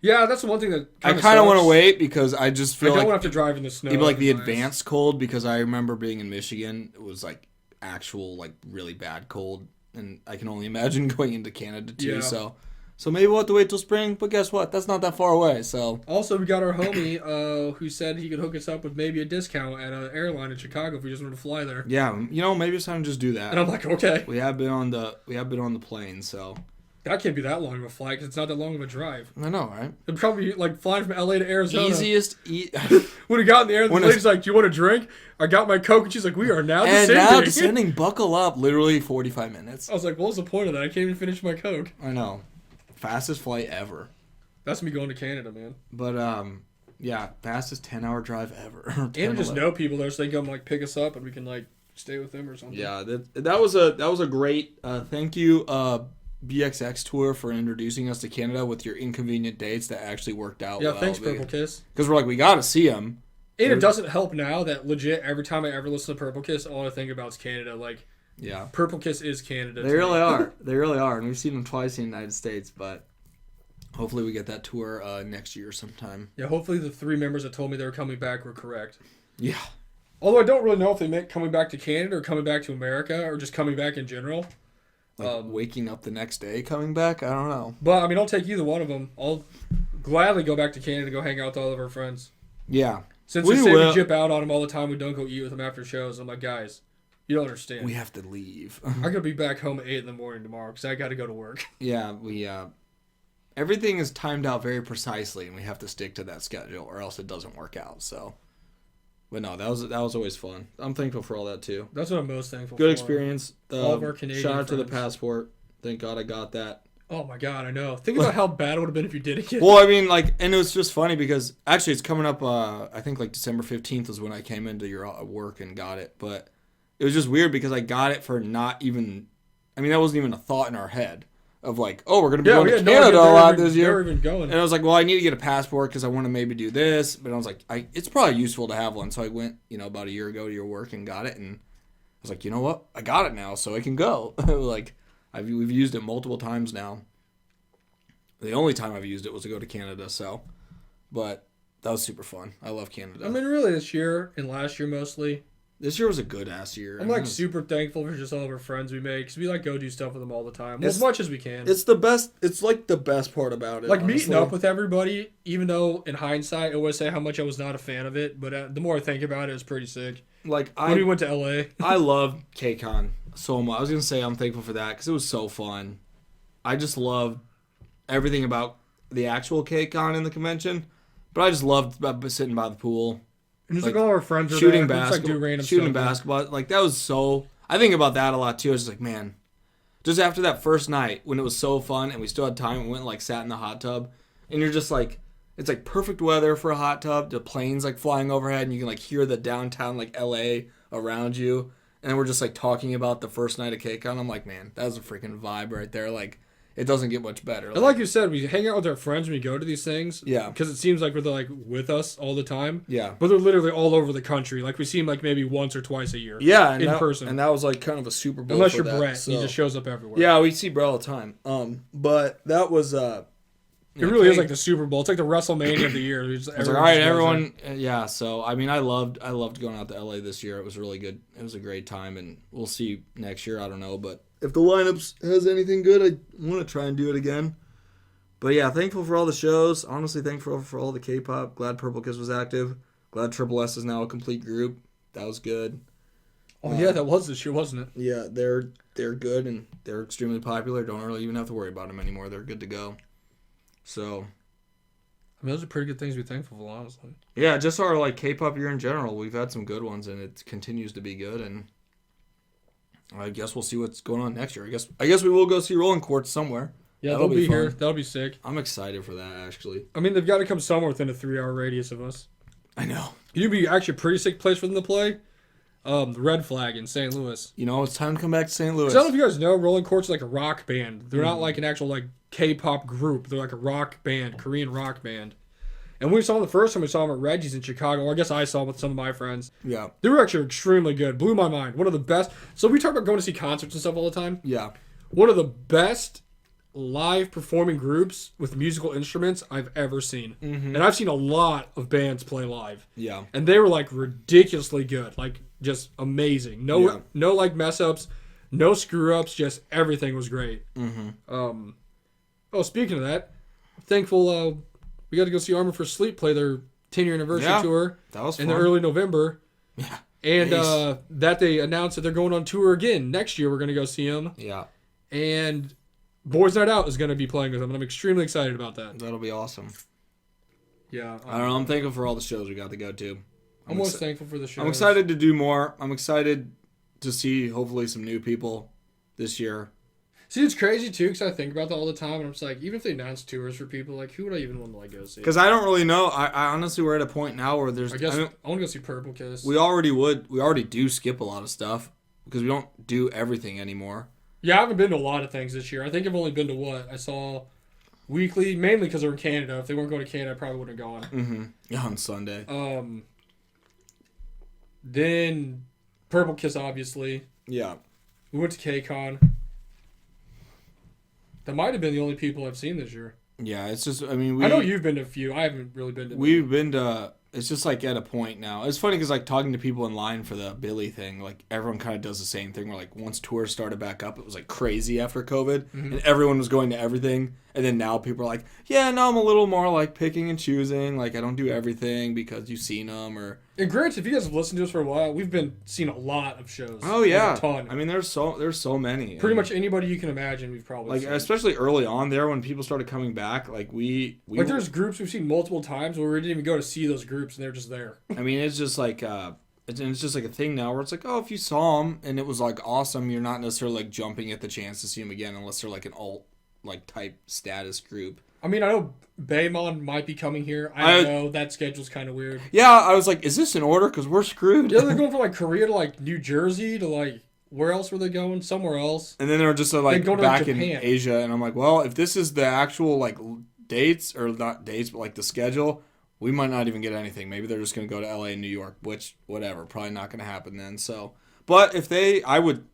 Yeah, that's the one thing that I kind of want to wait because I just feel like I don't want to have to drive in the snow. It'd be like the advanced cold because I remember being in Michigan. It was like actual like really bad cold, and I can only imagine going into Canada too. Yeah. So maybe we'll have to wait till spring. But guess what? That's not that far away. So also we got our homie who said he could hook us up with maybe a discount at an airline in Chicago if we just wanted to fly there. Yeah, maybe it's time to just do that. And I'm like, okay. We have been on the plane, so. That can't be that long of a flight because it's not that long of a drive. I know, right? It'd probably be like flying from LA to Arizona. When he got in the air, the lady's like, do you want a drink? I got my Coke, and she's like, we are now descending. And now descending, buckle up, literally 45 minutes. I was like, what was the point of that? I can't even finish my Coke. I know. Fastest flight ever. That's me going to Canada, man. But, yeah, fastest 10-hour drive ever. And we just know people there, so they come like pick us up, and we can like stay with them or something. Yeah, that was a great thank you, BXX tour for introducing us to Canada with your inconvenient dates that actually worked out well. Yeah, thanks, Purple Kiss. Because we're like, we got to see them. And it doesn't help now that legit every time I ever listen to Purple Kiss, all I think about is Canada. Like, yeah, Purple Kiss is Canada. They really are. They really are. And we've seen them twice in the United States, but hopefully we get that tour next year sometime. Yeah, hopefully the 3 members that told me they were coming back were correct. Yeah. Although I don't really know if they meant coming back to Canada or coming back to America or just coming back in general. Like waking up the next day coming back? I don't know. But, I mean, I'll take either one of them. I'll gladly go back to Canada and go hang out with all of our friends. Yeah. Since we jip out on them all the time, we don't go eat with them after shows. I'm like, guys, you don't understand. We have to leave. I'm going to be back home at 8 in the morning tomorrow because I got to go to work. Yeah, everything is timed out very precisely, and we have to stick to that schedule or else it doesn't work out, so... But no, that was always fun. I'm thankful for all that too. That's what I'm most thankful for. Good experience. All of our Canadian shout out friends. to the passport. Thank God I got that. Oh my God, I know. Think about how bad it would have been if you didn't get it. Well, I mean, like, and it was just funny because actually it's coming up, I think like December 15th was when I came into your work and got it. But it was just weird because I got it for not even, I mean, that wasn't even a thought in our head. Of like, oh, we're going to be going to Canada a lot this year. Even going. And I was like, well, I need to get a passport because I want to maybe do this. But I was like, it's probably useful to have one. So I went, about a year ago to your work and got it. And I was like, you know what? I got it now, so I can go. Like, we've used it multiple times now. The only time I've used it was to go to Canada. So, but that was super fun. I love Canada. I mean, really, this year and last year mostly. This year was a good ass year. I'm like super thankful for just all of our friends we make because we like go do stuff with them all the time, as much as we can. It's the best. It's like the best part about it. Like honestly. Meeting up with everybody, even though in hindsight I always say how much I was not a fan of it, but the more I think about it, it's pretty sick. Like when we went to LA, I loved KCON so much. I was gonna say I'm thankful for that because it was so fun. I just loved everything about the actual KCON in the convention, but I just loved sitting by the pool. And just like all our friends are shooting there. basketball, just, like, do random shooting stuff, basketball. Like that was so. I think about that a lot too. I was just like, man, just after that first night when it was so fun and we still had time, we went and, like sat in the hot tub, and you're just like, it's like perfect weather for a hot tub. The planes like flying overhead, and you can like hear the downtown like LA around you. And we're just like talking about the first night of KCON. I'm like, man, that was a freaking vibe right there. Like, it doesn't get much better. And like you said, we hang out with our friends when we go to these things. Yeah. Because it seems like they're like with us all the time. Yeah. But they're literally all over the country. Like we see them like maybe once or twice a year. Yeah, in person. And that was like kind of a Super Bowl. Unless for you're that, Brett, so. he just shows up everywhere. Yeah, we see Brett all the time. But that was it really is like the Super Bowl. It's like the WrestleMania of the year. It's like, all right, everyone. Yeah, so I mean, I loved going out to LA this year. It was really good. It was a great time, and we'll see next year. I don't know, but if the lineups has anything good, I want to try and do it again. But yeah, thankful for all the shows. Honestly, thankful for all the K-pop. Glad Purple Kiss was active. Glad Triple S is now a complete group. That was good. Oh yeah, that was this year, wasn't it? Yeah, they're good and they're extremely popular. Don't really even have to worry about them anymore. They're good to go. So, I mean, those are pretty good things to be thankful for, honestly. yeah, just our like K-pop year in general. We've had some good ones, and it continues to be good. And I guess we'll see what's going on next year. I guess we will go see Rolling Quartz somewhere. Yeah, That'll they'll be fun. here. That'll be sick. I'm excited for that, actually. I mean, they've got to come somewhere within a 3-hour radius of us. I know. You'd be actually a pretty sick place for them to play. The Red Flag in St. Louis. You know, it's time to come back to St. Louis. I don't know if you guys know, Rolling Quartz is like a rock band. They're not like an actual like K-pop group. They're like a rock band, Korean rock band. And when we saw them the first time, we saw them at Reggie's in Chicago. Or I guess I saw them with some of my friends. Yeah. They were actually extremely good. Blew my mind. One of the best. So we talk about going to see concerts and stuff all the time. Yeah. One of the best live performing groups with musical instruments I've ever seen. Mm-hmm. And I've seen a lot of bands play live. Yeah. And they were like ridiculously good. Like just amazing. No like mess ups, no screw ups, just everything was great. Mm-hmm. Speaking of that, thankful we got to go see Armor for Sleep play their 10-year anniversary tour. That was fun. In the early November. Yeah. And nice. that they announced that they're going on tour again. Next year we're going to go see them. Yeah. And Boys Night Out is going to be playing with them, and I'm extremely excited about that. That'll be awesome. Yeah. I don't know. I'm thankful for all the shows we got to go to. I'm always thankful for the show. I'm excited to do more. I'm excited to see, hopefully, some new people this year. See, it's crazy, too, because I think about that all the time, and I'm just like, even if they announce tours for people, like, who would I even want to, like, go see? Because I don't really know. I honestly, we're at a point now where there's... I want to go see Purple Kiss. We already do skip a lot of stuff because we don't do everything anymore. Yeah, I haven't been to a lot of things this year. I think I've only been to what? I saw Weekly, mainly because they're in Canada. If they weren't going to Canada, I probably wouldn't have gone. Mm-hmm. Yeah, on Sunday. Then Purple Kiss, obviously. Yeah. We went to KCON. That might have been the only people I've seen this year. Yeah, it's just, I mean, I know you've been to a few. I haven't really been to We've been to, it's just like at a point now. It's funny because like talking to people in line for the Billy thing, like everyone kind of does the same thing where like once tours started back up, it was like crazy after COVID and everyone was going to everything. And then now people are like, yeah, no, I'm a little more like picking and choosing. Like I don't do everything because you've seen them or. And granted, if you guys have listened to us for a while, we've been seeing a lot of shows. Oh yeah, like a ton. I mean, there's so many. Pretty much anybody you can imagine, we've probably like seen. especially early on there when people started coming back. Like we like there's groups we've seen multiple times where we didn't even go to see those groups and they're just there. I mean, it's just like it's just like a thing now where it's like, oh, if you saw them and it was like awesome, you're not necessarily like jumping at the chance to see them again unless they're like an alt like type status group. I mean, I know Baymon might be coming here. I don't know. That schedule's kind of weird. Yeah, I was like, is this in order? Because we're screwed. Yeah, they're going from like Korea to like New Jersey to like where else were they going? Somewhere else. And then they were just like going to, back like, in Japan. Asia, and I'm like, well, if this is the actual like dates or not dates, but like the schedule, we might not even get anything. Maybe they're just gonna go to LA and New York, which whatever, probably not gonna happen then. So, but if they, I would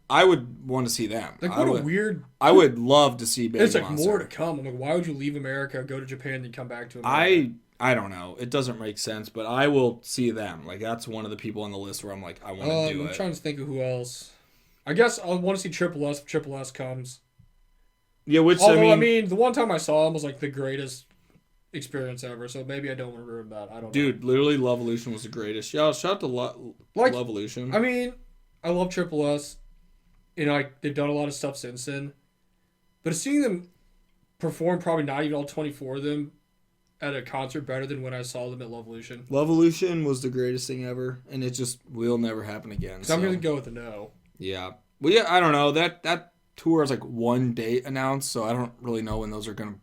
want to see them. Like what a weird. I would love to see Baby It's like Monster. more to come. I'm like, why would you leave America, go to Japan, then come back to America? I don't know. It doesn't make sense, but I will see them. Like that's one of the people on the list where I'm like, I want to do it. I'm trying to think of who else. I guess I want to see Triple S if Triple S comes. Yeah, which Although, I mean, the one time I saw him was like the greatest experience ever, so maybe I don't want to ruin that. I don't know. Dude, literally Lovolution was the greatest. Shout out to Lovolution. I mean, I love Triple S. You know, they've done a lot of stuff since then. But seeing them perform, probably not even all 24 of them, at a concert better than when I saw them at Lovolution. Lovolution was the greatest thing ever, and it just will never happen again. So I'm going to go with a no. Yeah. Well, yeah, I don't know. That tour is like one date announced, so I don't really know when those are going to...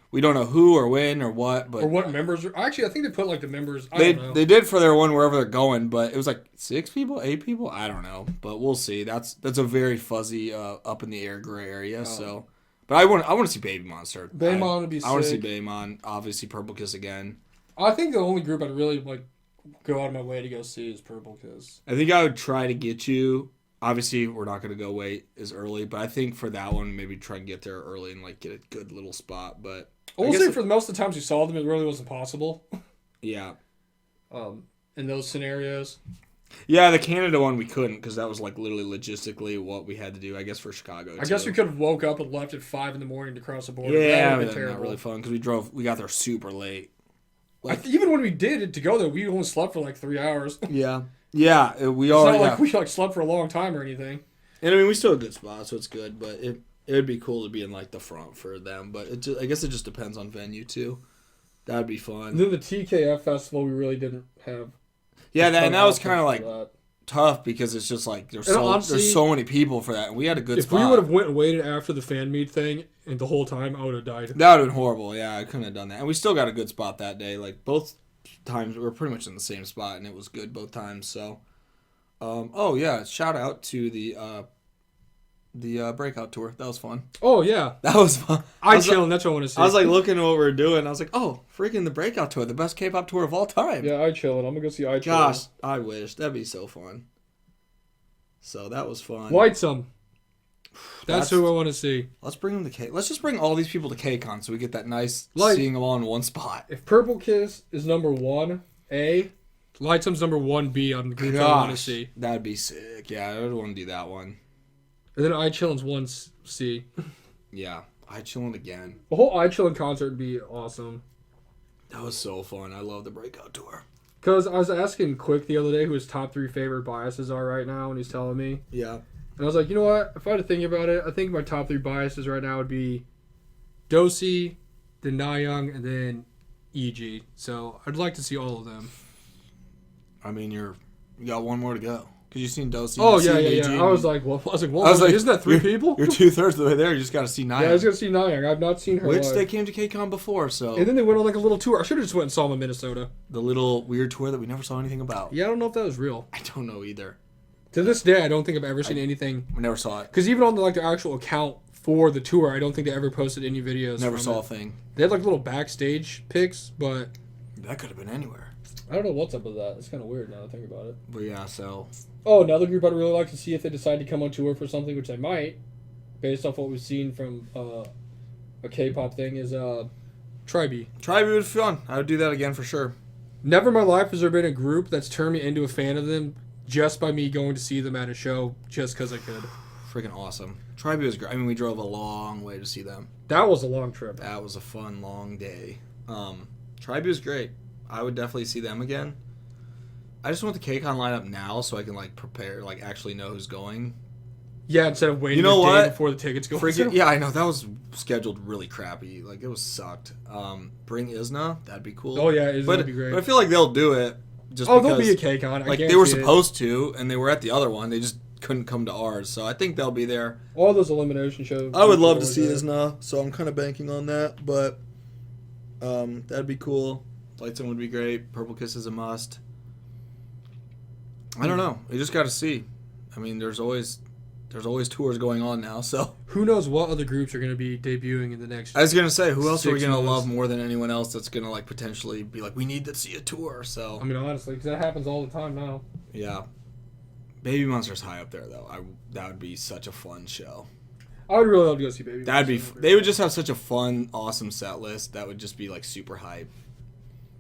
We don't know who or when or what, but... Or what members... Actually, I think they put like the members... I don't know. They did for their one wherever they're going, but it was like 6 people, 8 people? I don't know, but we'll see. That's a very fuzzy, up in the air gray area, so... But I want to see Baby Monster. Baymon would be sick. I want to see Baymon. Obviously, Purple Kiss again. I think the only group I'd really go out of my way to go see is Purple Kiss. I think I would try to get you. Obviously, we're not going to go wait as early, but I think for that one, maybe try and get there early and get a good little spot. But we'll say for most of the times we saw them, it really wasn't possible. Yeah. In those scenarios. Yeah, the Canada one we couldn't because that was literally logistically what we had to do. I guess for Chicago. I guess we could have woke up and left at 5 a.m. to cross the border. Yeah, that was not really fun because we got there super late. Even when we did to go there, we only slept for 3 hours. Yeah. Yeah, we It's already. not we slept for a long time or anything. And I mean, we still had a good spot, so it's good. But it would be cool to be in the front for them. But I guess it just depends on venue too. That would be fun. And then the TKF festival, we really didn't have. Yeah, that was kind of tough because it's just there's so many people for that, and we had a good spot. If we would have went and waited after the fan meet thing, and the whole time I would have died. That would have been horrible. Yeah, I couldn't have done that. And we still got a good spot that day. Both times we were pretty much in the same spot, and it was good both times. So, shout out to the breakout tour. That was fun. Oh yeah, that was fun. Chillin'. That's what I want to see. I was looking at what we were doing. I was like, oh, freaking the breakout tour, the best K-pop tour of all time. Yeah, Chillin'. I'm gonna go see Chillin'. Gosh, I wish that'd be so fun. So that was fun. Lightsome. That's who I want to see. Let's bring them to K. Let's just bring all these people to KCON so we get that nice seeing them all in one spot. If Purple Kiss is number 1A, Lightsome's number 1B on the group I want to see. That'd be sick. Yeah, I would want to do that one. And then Chillin's 1C. Yeah, Chillin' again. The whole Chillin' concert would be awesome. That was so fun. I love the breakout tour. Because I was asking Quick the other day who his top 3 favorite biases are right now, and he's telling me. Yeah. And I was like, you know what? If I had to think about it, I think my top 3 biases right now would be Dosi, then Nayoung, and then EG. So I'd like to see all of them. I mean, you got one more to go. Because you've seen Dosi. Oh, yeah. I was like, isn't that 3 people? You're 2/3 of the way there. You just got to see Nayoung. Yeah, I was going to see Nayoung. I've not seen her Which live. they came to KCON before, so. And then they went on a little tour. I should have just went and saw them in Minnesota. The little weird tour that we never saw anything about. Yeah, I don't know if that was real. I don't know either. To this day, I don't think I've ever seen anything. We never saw it. Because even on the actual account for the tour, I don't think they ever posted any videos. Never saw a thing. They had little backstage pics, but that could have been anywhere. I don't know what's up with that. It's kind of weird now to think about it. But yeah, so. Oh, another group I'd really like to see if they decide to come on tour for something, which they might, based off what we've seen from a K-pop thing, is Tribe. Tribe would be fun. I would do that again for sure. Never in my life has there been a group that's turned me into a fan of them just by me going to see them at a show just because I could. Freaking awesome. Tribe was great. I mean, we drove a long way to see them. That was a long trip. That was a fun, long day. Tribe was great. I would definitely see them again. I just want the KCON lineup now so I can prepare, actually know who's going. Yeah, instead of waiting a day before the tickets go. Yeah, I know that was scheduled really crappy. It was sucked. Bring Isna, that'd be cool. Oh yeah, Isna would be great. But I feel like they'll do it. Just there'll be a KCON. They were supposed to, and they were at the other one. They just couldn't come to ours, so I think they'll be there. All those elimination shows. I would love to see Isna, so I'm kind of banking on that. But that'd be cool. Lightsome would be great. Purple Kiss is a must. I don't know. You just got to see. I mean, there's always tours going on now, so who knows what other groups are going to be debuting in the next. I was gonna say, who else are we gonna love more than anyone else that's gonna potentially be we need to see a tour. So I mean, honestly, because that happens all the time now. Yeah, Baby Monster's high up there though. That would be such a fun show. I would really love to go see Baby. They would just have such a fun, awesome set list. That would just be super hype.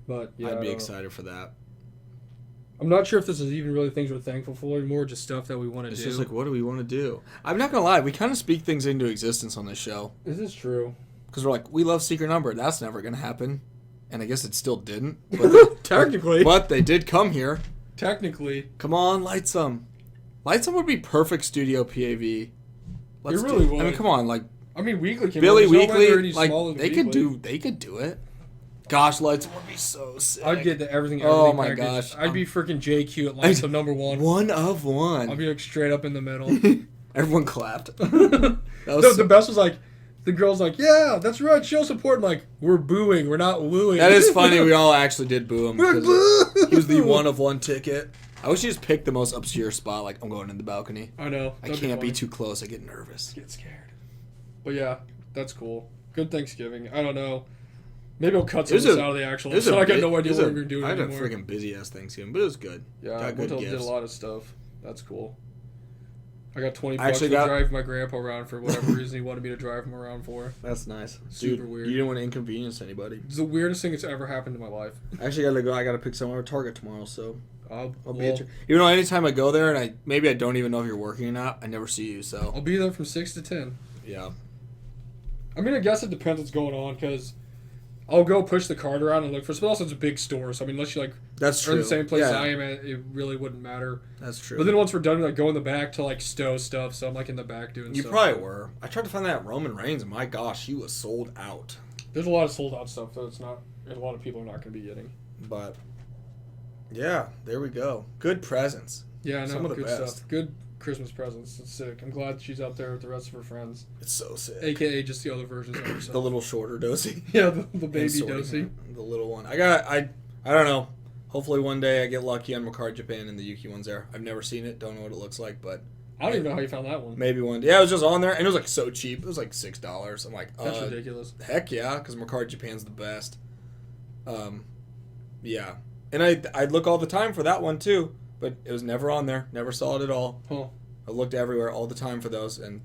But yeah, I'd be excited for that. I'm not sure if this is even really things we're thankful for anymore, just stuff that we want to do. It's just what do we want to do? I'm not going to lie, we kind of speak things into existence on this show. This is true. Because we're we love Secret Number. That's never going to happen. And I guess it still didn't. But Technically. But they did come here. Technically. Come on, Lightsome. Lightsome would be perfect studio PAV. It really would. I mean, come on. I mean, Weekly can Billy Weekly. they could do it. Gosh, Lightsome would be so sick. I'd get everything. Oh my package. gosh. I'd be freaking JQ at Lightsome number 1. One of one. I'd be straight up in the middle. Everyone clapped. The best was the girl's yeah, that's right, show support. I'm we're booing, we're not wooing. That is funny. We all actually did boo him. Because he was the one of one ticket. I wish he just picked the most obscure spot. I'm going in the balcony. I know. I can't be too close. I get nervous. Get scared. But yeah, That's cool. Good Thanksgiving. I don't know. Maybe I'll cut some of this out of the actual episode. I got no idea what we're doing anymore. I had a freaking busy-ass Thanksgiving, but it was good. Yeah, I did a lot of stuff. That's cool. I got 20 bucks Actually to drive my grandpa around for whatever reason he wanted me to drive him around for. That's nice. Super weird. You didn't want to inconvenience anybody. It's the weirdest thing that's ever happened in my life. Actually, gotta go. I gotta pick someone at Target tomorrow, so I'll be at your... Even though anytime I go there and maybe I don't even know if you're working or not, I never see you, so... I'll be there from 6 to 10. Yeah. I mean, I guess it depends what's going on, because I'll go push the cart around and look for... But also, it's a big store, so I mean, unless you, That's true. are in the same place I am, it really wouldn't matter. That's true. But then once we're done, we go in the back to, stow stuff, so I'm, in the back doing stuff. You probably were. I tried to find that at Roman Reigns, and my gosh, she was sold out. There's a lot of sold-out stuff that a lot of people are not going to be getting. But, yeah, there we go. Good presents. Yeah, I know. Some of the good best. Stuff. Good Christmas presents. It's sick. I'm glad she's out there with the rest of her friends. It's so sick. AKA just the other versions of herself. The little shorter Dosey. Yeah, the baby Dosey. The little one. I don't know. Hopefully one day I get lucky on Makar Japan and the Yuki one's there. I've never seen it. Don't know what it looks like, but... I don't even know how you found that one. Maybe one day. Yeah, it was just on there, and it was so cheap. It was $6. I'm like, that's ridiculous. Heck yeah, because Makar Japan's the best. Yeah. And I'd look all the time for that one too, but it was never on there. Never saw it at all. Huh. I looked everywhere all the time for those, and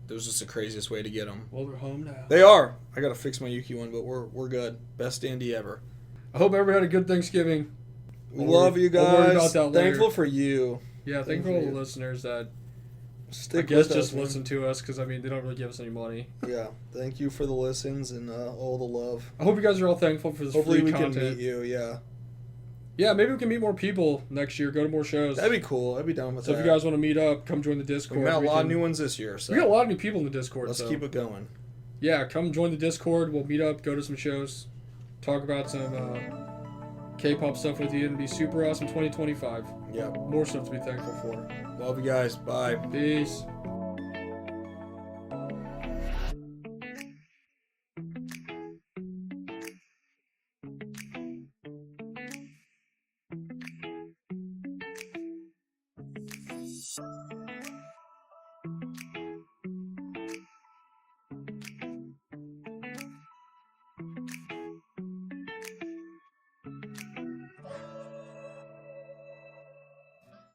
it was just the craziest way to get them. Well, they're home now. They are. I gotta fix my Yuki one, but we're good. Best standee ever. I hope everybody had a good Thanksgiving. Love you guys. Thankful for you. Yeah, thankful for all the listeners that listen to us, because they don't really give us any money. Yeah, thank you for the listens and all the love. I hope you guys are all thankful for this Hopefully free content. content. Can meet you. Yeah. Yeah, maybe we can meet more people next year. Go to more shows. That'd be cool. I'd be down with that. So if you guys want to meet up, come join the Discord. We got a lot of new ones this year. So we got a lot of new people in the Discord. Let's keep it going. Yeah, come join the Discord. We'll meet up, go to some shows, talk about some K-pop stuff with you, and be super awesome 2025. Yeah. More stuff to be thankful for. Love you guys. Bye. Peace.